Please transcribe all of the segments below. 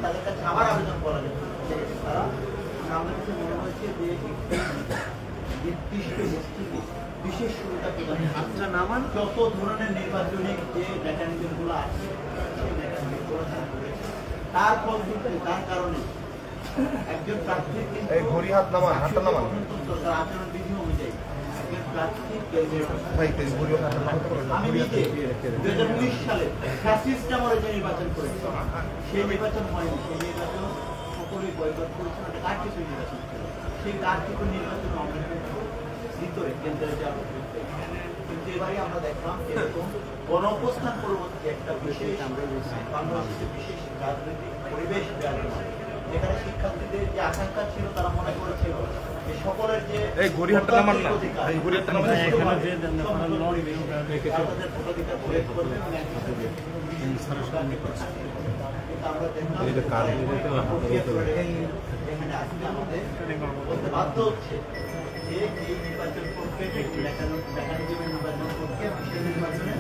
তাদের কাছে আবার আবেদন করা যাবে। তারা আমার কাছে মনে হয়েছে যে নির্দিষ্ট গোষ্ঠীকে বিশেষ সুবিধা প্রদান আপনারা নামান যত ধরনের নির্বাচনিক যে মেকানিজমগুলো আছে সেই মেকানিজমগুলো তারা করেছে। তার ফলশ্রুতিতে তার কারণে একজন প্রার্থীর আচরণ বিধি অনুযায়ী একজন প্রার্থীর আমি নিজে 2019 সালে ফ্যাসিস্ট আমলে যে নির্বাচন করেছি সেই নির্বাচন হয়নি। সেই নির্বাচন সকলেই বয়কট করেছেন। একটা কার্যকর নির্বাচন ছিল। সেই কার্যকর নির্বাচন আমরা ভিতরে কেন্দ্রে যাওয়া কিন্তু এবারে আমরা দেখলাম এরকম গণ অবস্থান পরবর্তী একটা বিশেষ বাংলাদেশের বিশেষ রাজনৈতিক পরিবেশ যেখানে শিক্ষার্থীদের যে আকাঙ্ক্ষা ছিল তারা মনে করেছিল যে সকলের যে ভোটাধিকার প্রয়োগ করবে এখানে আজকে আমাদের বলতে বাধ্য হচ্ছে যে এই নির্বাচন প্রক্রিয়া মেকানিজমের নির্বাচন প্রক্রিয়া বিশেষ নির্বাচনে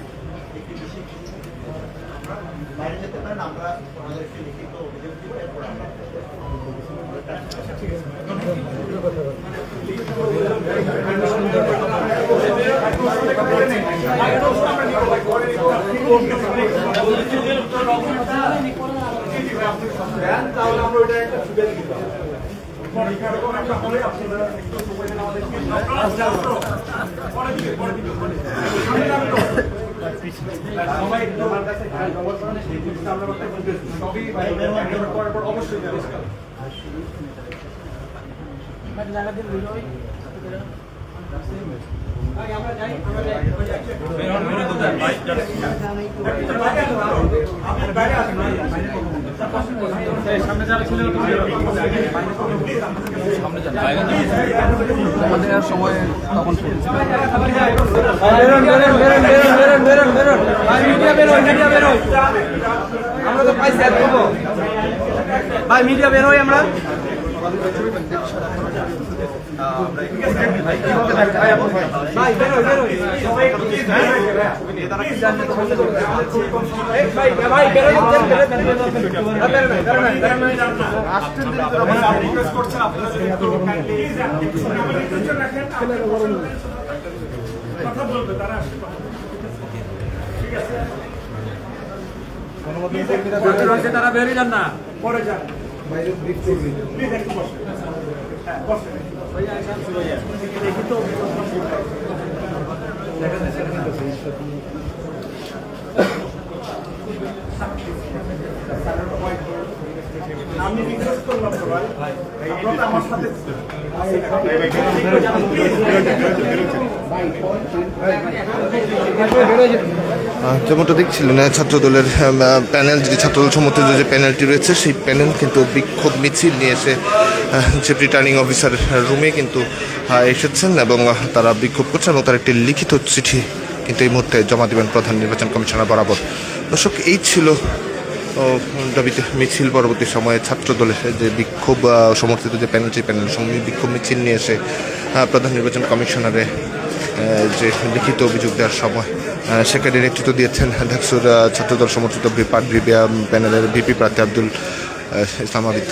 একটি বিশেষ আমরা বাইরে যেতে পারেন। আমরা আমাদের একটি লিখিত অভিযোগ দিব, এরপর আমরা তাহলে আমরা ওইটা একটা সুবিধা দিতে পারবো। সময় তখন আমরা তো পাইছি ভাই মিডিয়া বের হই আমরা ভাই বেরোই তারা বেরিয়ে যান না পরে যান বাইরে ব্রিফ করবি প্লিজ একটু বসে হ্যাঁ বসে দেখি তো আমি রিকোয়েস্ট করলাম ভাই আপনারা আমার সাথে যেমনটা দেখছিলেন ছাত্রদলের প্যানেল, যে ছাত্রদল সমর্থিত যে প্যানেলটি রয়েছে সেই প্যানেল কিন্তু বিক্ষোভ মিছিল নিয়ে এসে যে রিটার্নিং অফিসার রুমে কিন্তু এসেছেন এবং তারা বিক্ষোভ করছেন এবং তার একটি লিখিত চিঠি কিন্তু এই মুহূর্তে জমা দেবেন প্রধান নির্বাচন কমিশনার বরাবর। দর্শক, এই ছিল দাবিতে মিছিল পরবর্তী সময়ে ছাত্রদলের যে বিক্ষোভ সমর্থিত যে প্যানেল, সেই প্যানেল সঙ্গে বিক্ষোভ মিছিল নিয়ে এসে প্রধান নির্বাচন কমিশনারে যে লিখিত অভিযোগ দেওয়ার সময় সেখানে নেতৃত্ব দিয়েছেন ঢাকসুর ছাত্রদল সমর্থিত প্যানেলের ভিপি প্রার্থী আব্দুল ইসলাম আবিদ।